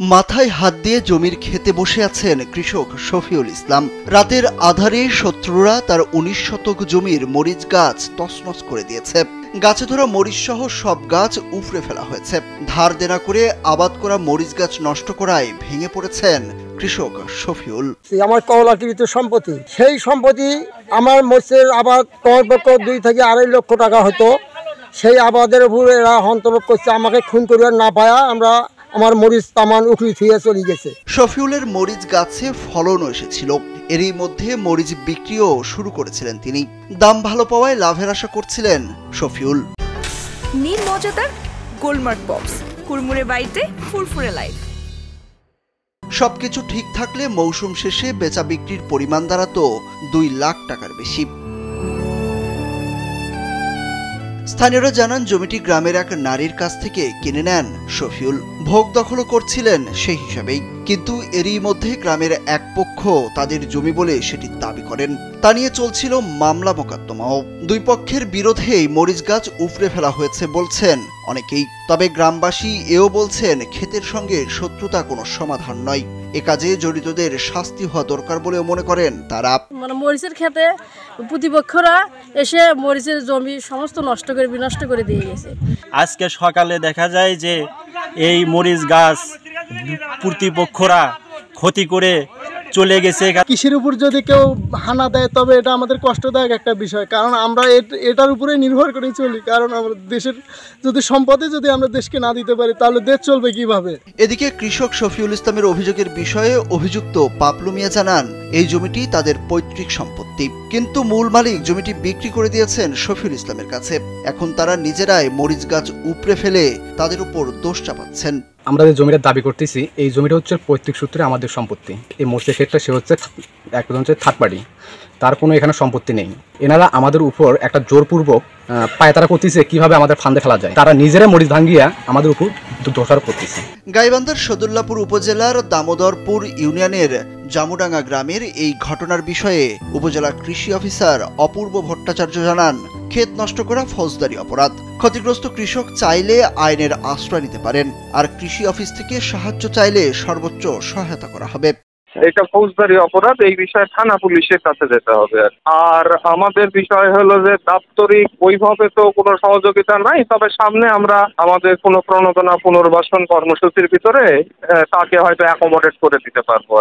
মাথায় হাত দিয়ে জমির খেতে বসে আছেন কৃষক শফিউল ইসলাম। রাতের আধারে শত্রুরা তার ১৯ শতক জমির মরিচ গাছ তছনছ করে দিয়েছে। গাছে ধরা মরিচ সহ সব গাছ উপড়ে ফেলা হয়েছে। ধার দেনা করে আবাদ করা মরিচ গাছ নষ্ট করায় ভেঙে পড়েছেন কৃষক শফিউল। আমার কলাকৃত সম্পত্তি, সেই সম্পত্তি আমার মরিচের আবাদ কমপক্ষ ২ থেকে ২.৫ লক্ষ টাকা হতো। সেই আবাদের উপর এরা হন্তরক করছে, আমাকে খুন করে না পায়া আমরা আমার মরিচ তামান উখড়ি থুয়ে চলে গেছে। শফিউলের মরিচ গাছে ফলনও এসেছিল, এরই মধ্যে মরিচ বিক্রিও শুরু করেছিলেন তিনি। দাম ভালো পাওয়ায় লাভের আশা করছিলেন শফিউল। নিন মজাদার গোলমার্ক পপস, কুড়মুড়ে বাইতে ফুরফুরে লাইফ। সবকিছু ঠিক থাকলে মৌসুম শেষে বেচা বিক্রির পরিমাণ দাঁড়াতো ২ লাখ টাকার বেশি। স্থানীয়রা জানান জমিটি গ্রামের এক নারীর কাছ থেকে কিনে নেন শফিউল। ভোগ দখলও করছিলেন সেই হিসাবেই, কিন্তু এরই মধ্যে গ্রামের এক পক্ষ তাদের জমি বলে সেটি দাবি করেন। তা নিয়ে চলছিল মামলা মোকদ্দমাও। দুই পক্ষের বিরোধেই মরিচ গাছ উপড়ে ফেলা হয়েছে বলছেন অনেকেই। তবে গ্রামবাসী এও বলছেন ক্ষেতের সঙ্গে শত্রুতা কোনো সমাধান নয়, এ কাজে জড়িতদের শাস্তি হওয়া দরকার বলেও মনে করেন তারা। মরিচের ক্ষেতে প্রতিপক্ষরা এসে মরিচের জমি সমস্ত নষ্ট করে বিনষ্ট করে দিয়ে গেছে। আজকে সকালে দেখা যায় যে এই মরিচ গাছ প্রতিপক্ষরা ক্ষতি করে চলে গেছে। কৃষির উপর যদি কেউ হানা দেয় তবে এটা আমাদের কষ্টদায়ক একটা বিষয়, কারণ আমরা এটার উপরে নির্ভর করে চলি। কারণ আমাদের দেশের যদি সম্পদে যদি আমরা দেশকে না দিতে পারি তাহলে দেশ চলবে কিভাবে। এদিকে কৃষক শফিউল ইসলামের অভিযোগের বিষয়ে অভিযুক্ত পাপলু মিয়া জানান এই জমিটি তাদের পৈতৃক সম্পত্তি, কিন্তু মূল মালিক জমিটি বিক্রি করে দিয়েছেন শফিউল ইসলামের কাছে। এখন তারা নিজেরাই মরিচ গাছ উপড়ে ফেলে তাদের উপর দোষ চাপাচ্ছেন। আমরা যে জমিটার দাবি করতেছি এই জমিটা হচ্ছে পৈতৃক সূত্রে আমাদের সম্পত্তি। এই মরিচের ক্ষেত্রে সে হচ্ছে একজন হচ্ছে থার্ড পার্টি, তার কোনো এখানে সম্পত্তি নেই। এনারা আমাদের উপর একটা জোরপূর্বক পায়তারা করতেছে কিভাবে আমাদের ফান্দে ফেলা যায়। তারা নিজেরা মরিচ ভাঙ্গিয়া আমাদের উপর দোষারোপ করতেছে। গাইবান্ধার সদুল্লাপুর উপজেলার দামোদরপুর ইউনিয়নের জামুডাঙ্গা গ্রামের এই ঘটনার বিষয়ে উপজেলা কৃষি অফিসার অপূর্ব ভট্টাচার্য জানান, ক্ষেত নষ্ট করা ফৌজদারি অপরাধ। ক্ষতিগ্রস্ত কৃষক চাইলে আইনের আশ্রয় নিতে পারেন, আর কৃষি অফিস থেকে সাহায্য চাইলে সর্বোচ্চ সহায়তা করা হবে। এটা ফৌজদারি অপরাধ, এই বিষয়ে থানা পুলিশের কাছে যেতে হবে। আর আমাদের বিষয় হলো যে দাপ্তরিক ওইভাবে তো কোনো সহযোগিতা নাই, তবে সামনে আমরা আমাদের কোনো প্রণোদনা পুনর্বাসন কর্মসূচির ভিতরে তাকে হয়তো অ্যাকোমোডেট করে দিতে পারবো।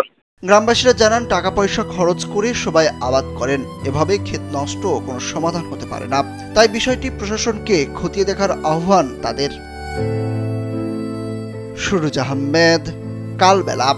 গ্রামবাসীরা জানান টাকা পয়সা খরচ করে সবাই আবাদ করেন, এভাবে ক্ষেত নষ্ট কোনো সমাধান হতে পারে না। তাই বিষয়টি প্রশাসনকে খতিয়ে দেখার আহ্বান তাদের। সুরুজ আহমেদ, কালবেলা।